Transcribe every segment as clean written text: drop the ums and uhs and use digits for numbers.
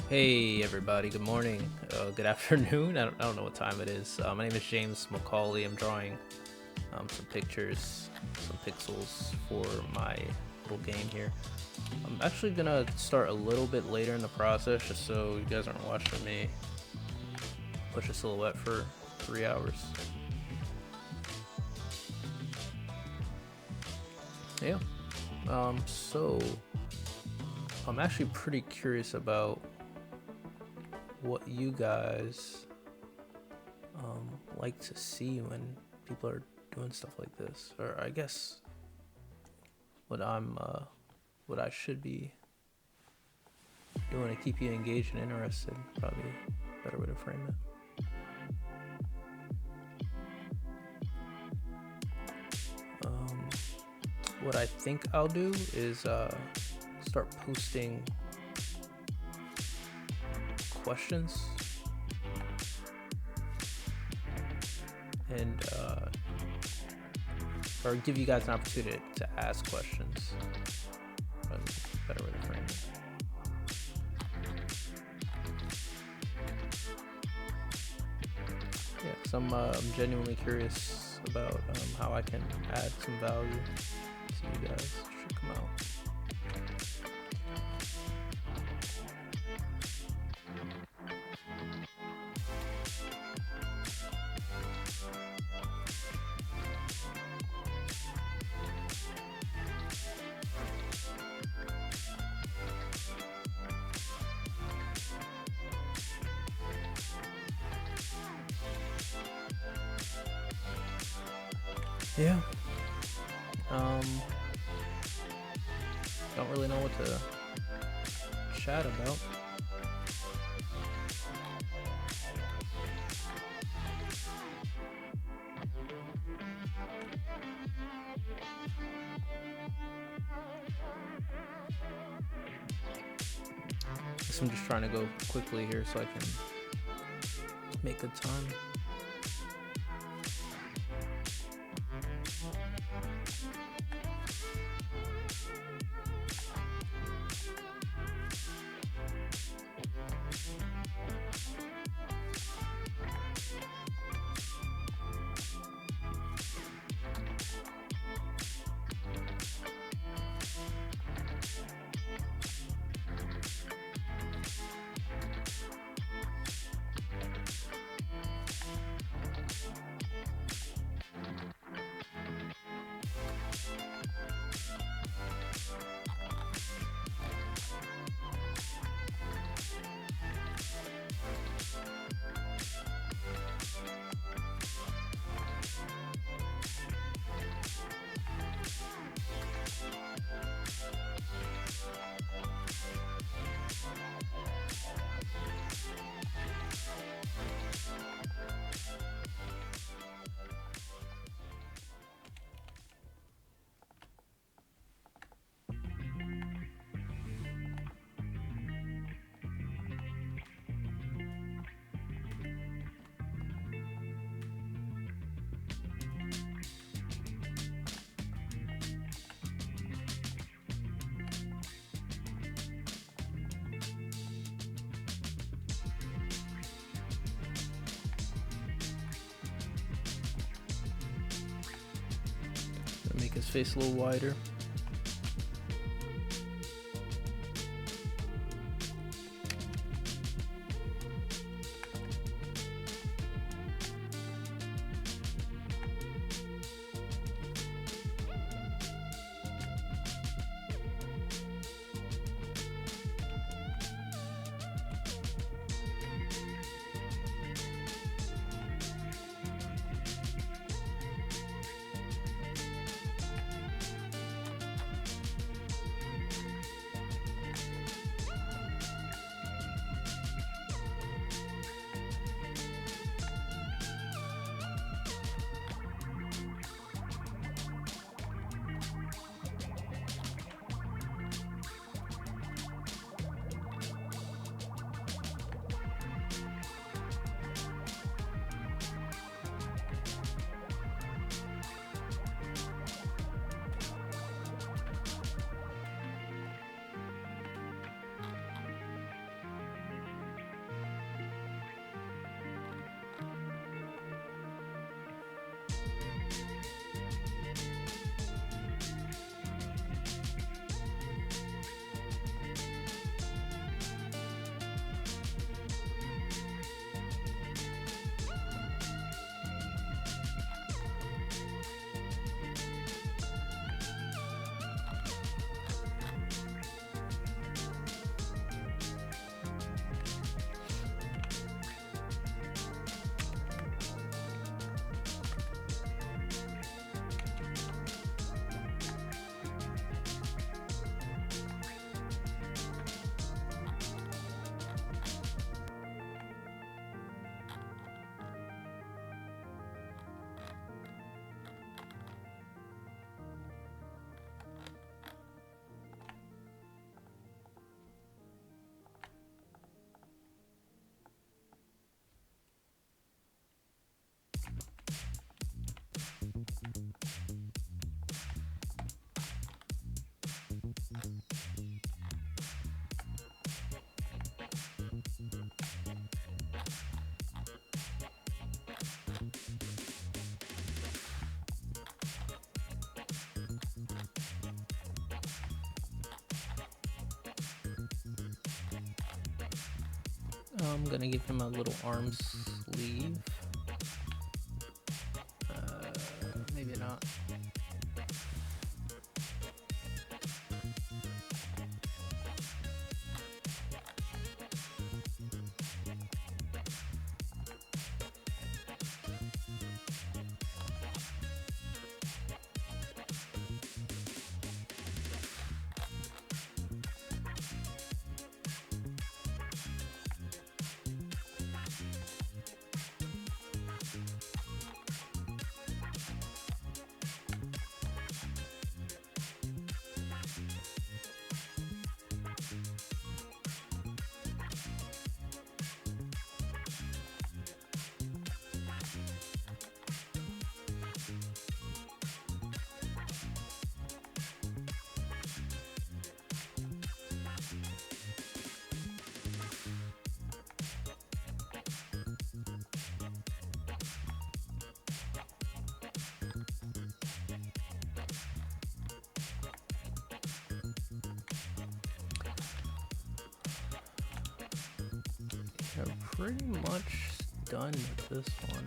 Hey everybody, good morning, good afternoon. I don't know what time it is. My name is James Macaulay. I'm drawing some pictures, some pixels for my little game here. I'm actually gonna start a little bit later in the process just so you guys aren't watching me push a silhouette for 3 hours. Yeah. So I'm actually pretty curious about what you guys like to see when people are doing stuff like this, or I guess what what I should be doing to keep you engaged and interested. Probably a better way to frame it. What I think I'll do is start posting questions and or give you guys an opportunity to ask questions. Probably a better way to frame it. Yeah, because I'm genuinely curious about how I can add some value to you guys. Should come out. Yeah. Don't really know what to chat about. Guess I'm just trying to go quickly here so I can make good time. Make his face a little wider. I'm gonna give him a little arm sleeve. Maybe not. I'm pretty much done with this one.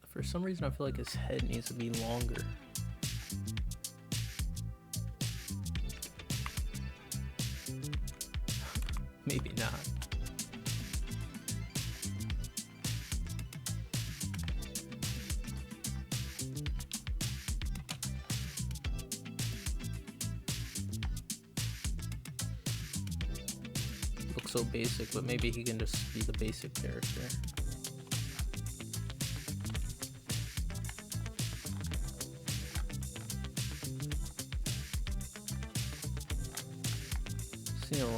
For some reason, I feel like his head needs to be longer. Maybe not. Looks so basic, but maybe he can just be the basic character.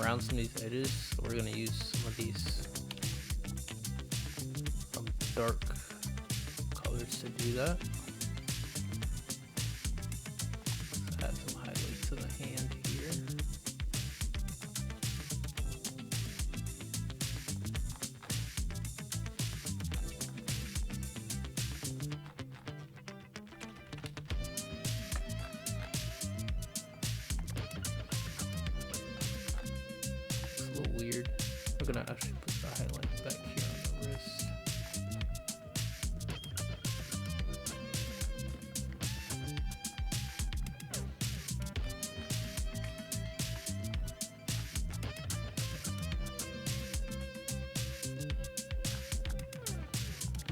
Around some of these edges, so we're gonna use some of these dark colors to do that. Let's add some highlights to the hand here. Weird. I'm gonna actually put the highlight back here on the wrist.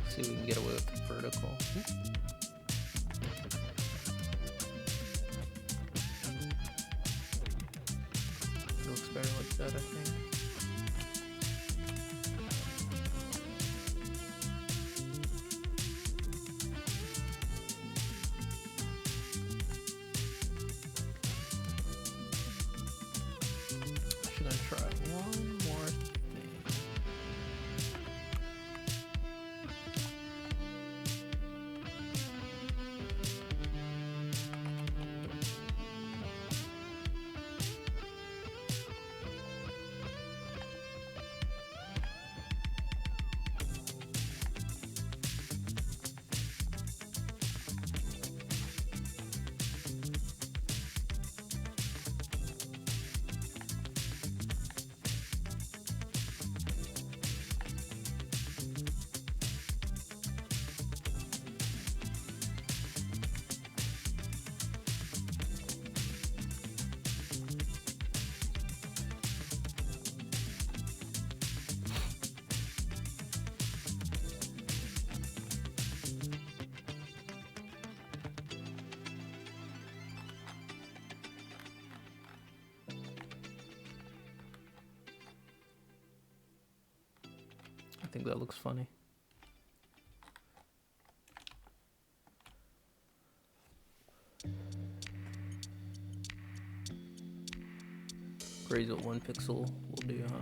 See if we can get away with the vertical. It looks better like that, I think. Should I try one more thing? I think that looks funny. Raise it 1 pixel will do, huh?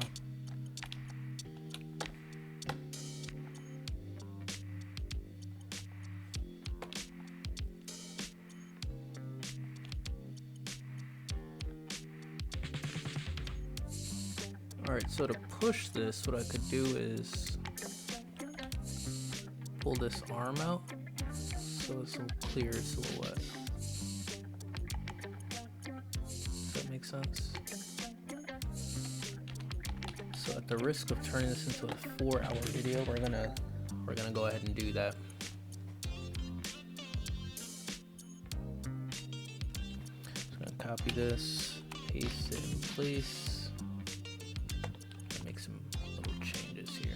Alright, so to push this, what I could do is pull this arm out so it's a clear silhouette. Does that make sense? So at the risk of turning this into a 4-hour video, we're gonna go ahead and do that. Just gonna copy this, paste it in place. Make some little changes here.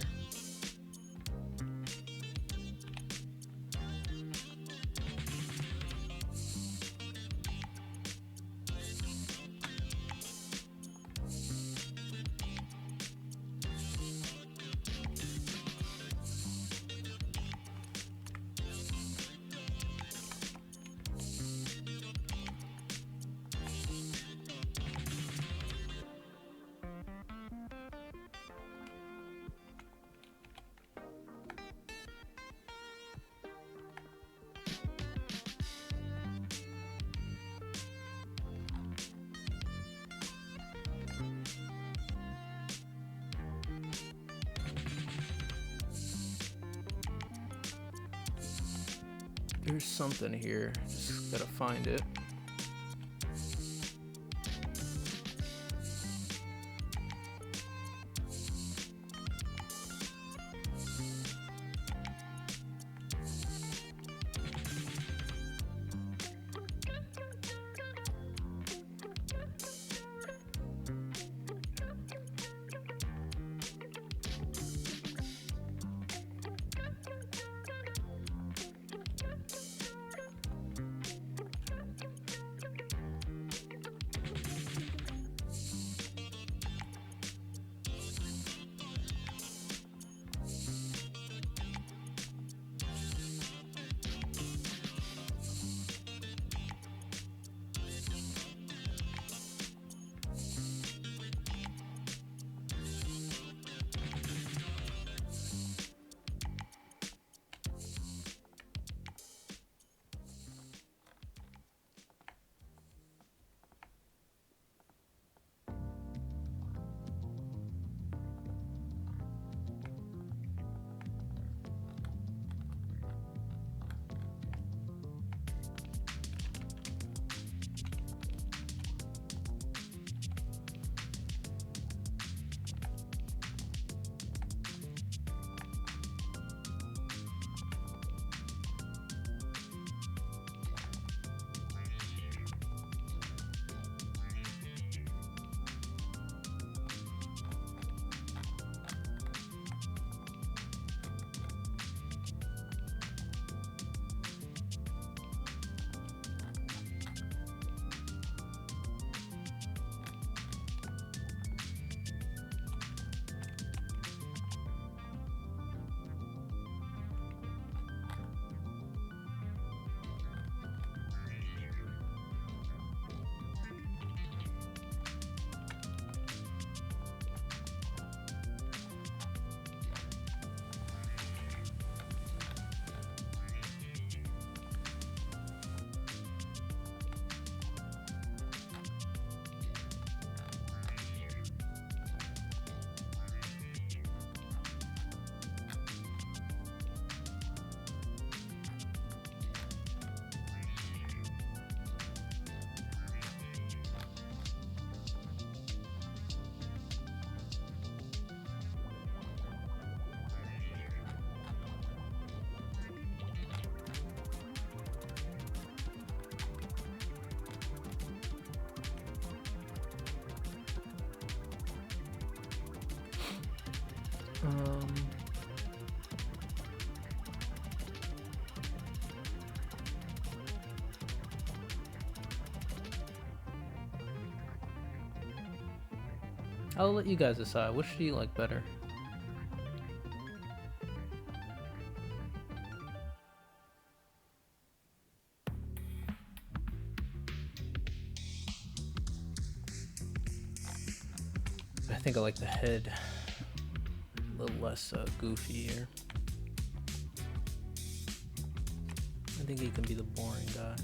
There's something here, just gotta find it. I'll let you guys decide. Which do you like better? think I like the head a little less goofy here. I think he can be the boring guy.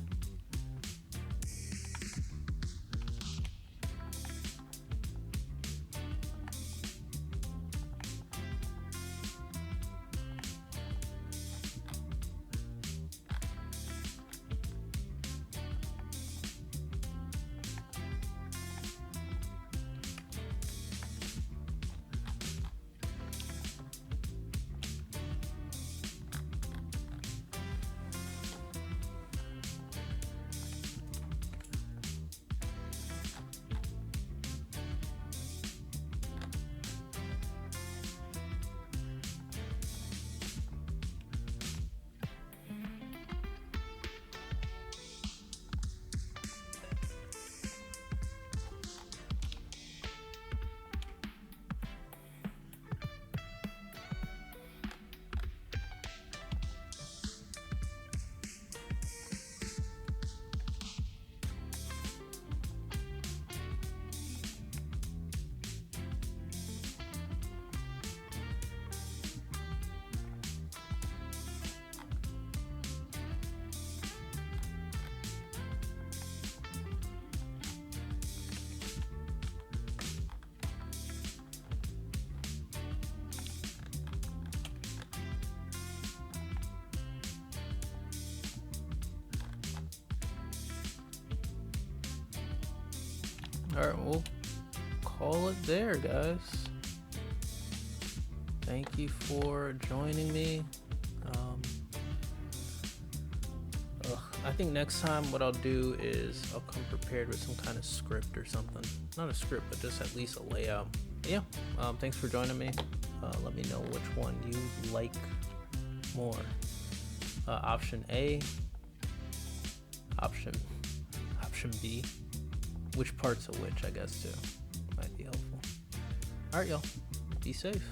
Alright, we'll call it there, guys. Thank you for joining me. I think next time what I'll do is I'll come prepared with some kind of script or something. Not a script, but just at least a layout. But yeah, thanks for joining me. Let me know which one you like more. Option A, option B. Which parts of which, I guess, too. Might be helpful. Alright, y'all. Be safe.